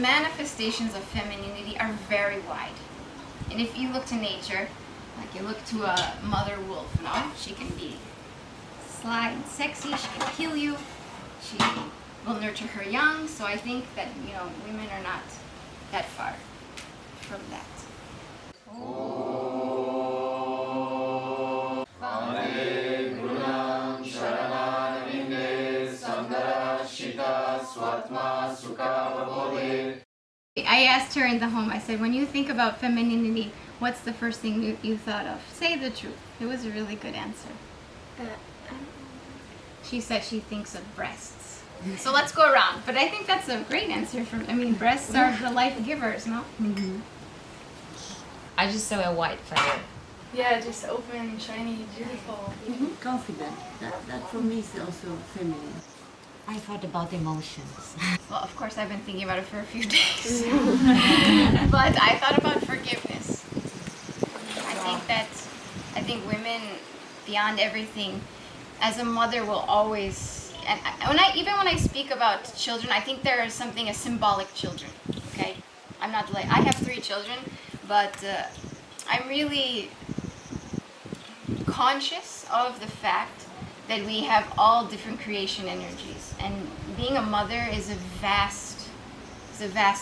manifestations of femininity are very wide. And if you look to nature, like you look to a mother wolf, no? She can be sly and sexy, she can kill you, she will nurture her young, so I think that, women are not that far from that. I asked her in the home, I said, when you think about femininity, what's the first thing you thought of? Say the truth. It was a really good answer. She said she thinks of breasts. So let's go around. But I think that's a great answer. Breasts are the life givers, no? Mm-hmm. I just saw a white feather. Yeah, just open, shiny, beautiful. Mm-hmm. Confident. That for me is also feminine. I thought about emotions. Well, of course, I've been thinking about it for a few days. But I thought about forgiveness. I think women, beyond everything, as a mother will always, and when I speak about children, I think there is something as symbolic children, okay? I have 3 children, but I'm really conscious of the fact that we have all different creation energies, and being a mother is a vast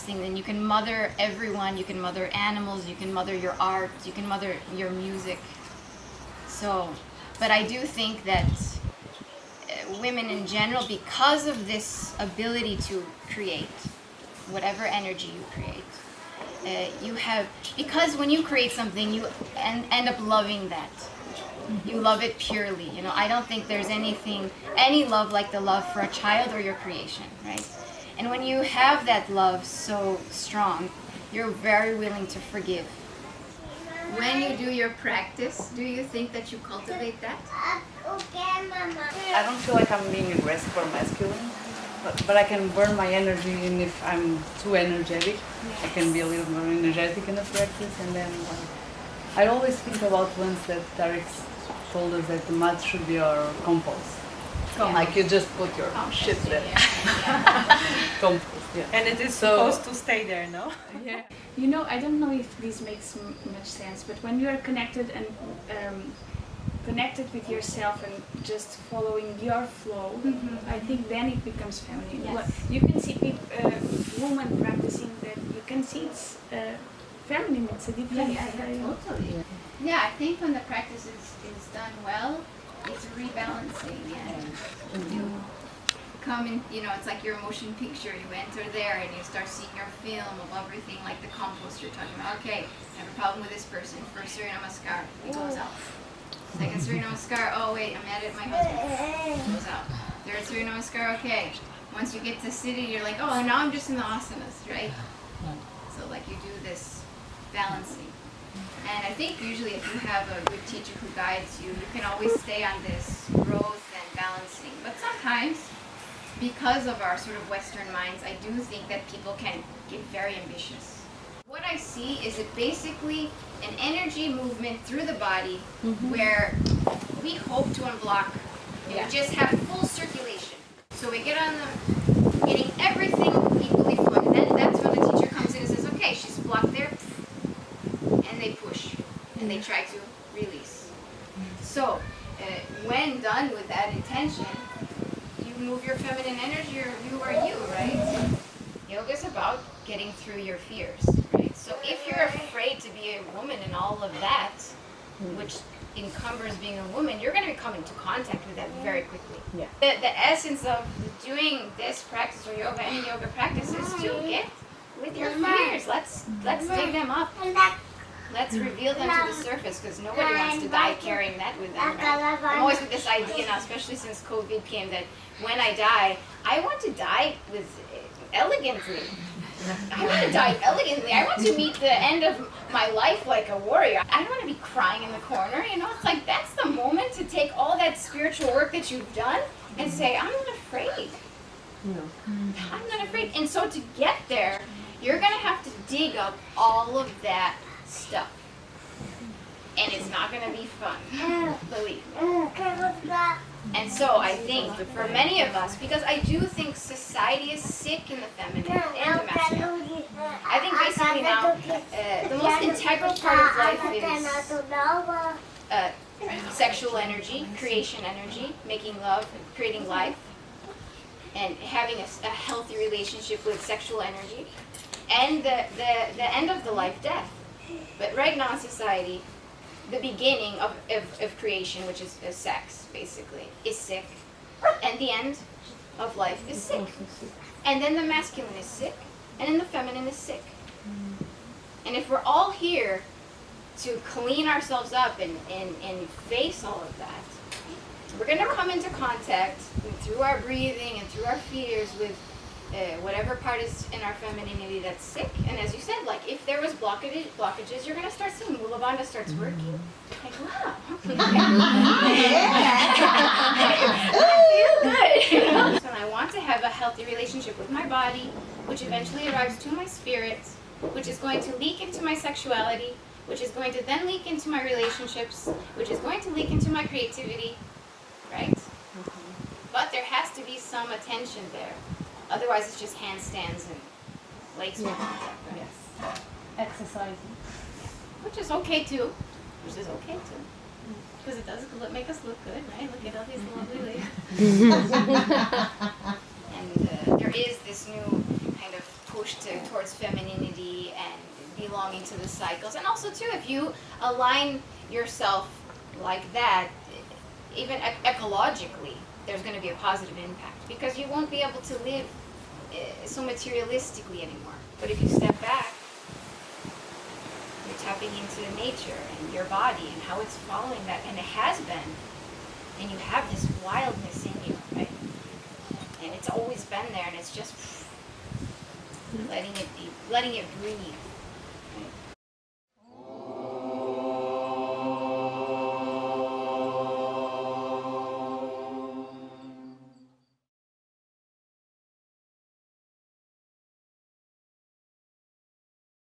thing. And you can mother everyone, you can mother animals, you can mother your art, you can mother your music. But I do think that women in general, because of this ability to create whatever energy you create, because when you create something, you end up loving that. You love it purely. I don't think there's any love like the love for a child or your creation, right? And when you have that love so strong, you're very willing to forgive. When you do your practice, do you think that you cultivate that? I don't feel like I'm being aggressive or masculine, but I can burn my energy, and if I'm too energetic, I can be a little more energetic in the practice. And then I always think about once that Tarek's told us that the mat should be our compost. Yeah. Like you just put your shit there. Compost, yeah. And it is supposed to stay there, no? Yeah. I don't know if this makes much sense, but when you are connected and connected with yourself and just following your flow, I think then it becomes feminine. Yes. You can see women practicing that. You can see it's feminine. It's a different. Totally. Yeah, I think when the practice is done well, it's rebalancing, and you come in, it's like your motion picture. You enter there and you start seeing your film of everything, like the compost you're talking about. Okay, I have a problem with this person. First Surya Namaskar, it goes out. Second Surya Namaskar, oh wait, I'm mad at my husband, it goes out. Third Surya Namaskar, okay. Once you get to sitting, you're like, oh, now I'm just in the asanas, right? So like you do this balancing. And I think usually if you have a good teacher who guides you, you can always stay on this growth and balancing. But sometimes, because of our sort of Western minds, I do think that people can get very ambitious. What I see is basically an energy movement through the body where we hope to unblock. We just have full circulation. So we get on getting everything equally flowing. And then that's when the teacher comes in and says, okay, she's blocked there. And they push and they try to release. So when done with that intention, you move your feminine energy, or you are you, right? Yoga is about getting through your fears, right? So if you're afraid to be a woman and all of that, which encumbers being a woman, you're going to come into contact with that very quickly. Yeah. The essence of doing this practice or yoga, any yoga practice, is to get with your fears. Let's dig them up. Let's reveal them to the surface, because nobody wants to die carrying that with them. Right? I'm always with this idea now, especially since COVID came, that when I die, I want to die with elegantly. I want to die elegantly. I want to meet the end of my life like a warrior. I don't want to be crying in the corner. It's like that's the moment to take all that spiritual work that you've done and say, I'm not afraid. No. I'm not afraid. And so to get there, you're going to have to dig up all of that stuff. And it's not going to be fun. Believe me. And so I think for many of us, because I do think society is sick in the feminine and the masculine. I think basically now the most integral part of life is sexual energy, creation energy, making love, creating life, and having a healthy relationship with sexual energy, and the end of the life, death. But right now in society, the beginning of creation, which is sex, basically, is sick. And the end of life is sick. And then the masculine is sick. And then the feminine is sick. And if we're all here to clean ourselves up and face all of that, we're going to come into contact through our breathing and through our fears with whatever part is in our femininity that's sick. And as you said, like if there was blockages, you're going to start seeing Mula Bandha starts working. Like, wow. I feel good. You know? So I want to have a healthy relationship with my body, which eventually arrives to my spirit, which is going to leak into my sexuality, which is going to then leak into my relationships, which is going to leak into my creativity, right? But there has to be some attention there. Otherwise, it's just handstands and legs moving. Right? Yes. Exercising. Which is okay too. Because it does make us look good, right? Look at all these lovely ladies. And there is this new kind of push towards femininity and belonging to the cycles. And also too, if you align yourself like that, even ecologically, there's going to be a positive impact. Because you won't be able to live so materialistically anymore. But if you step back, you're tapping into nature and your body and how it's following that, and it has been. And you have this wildness in you, right? And it's always been there, and it's just letting it breathe. Right?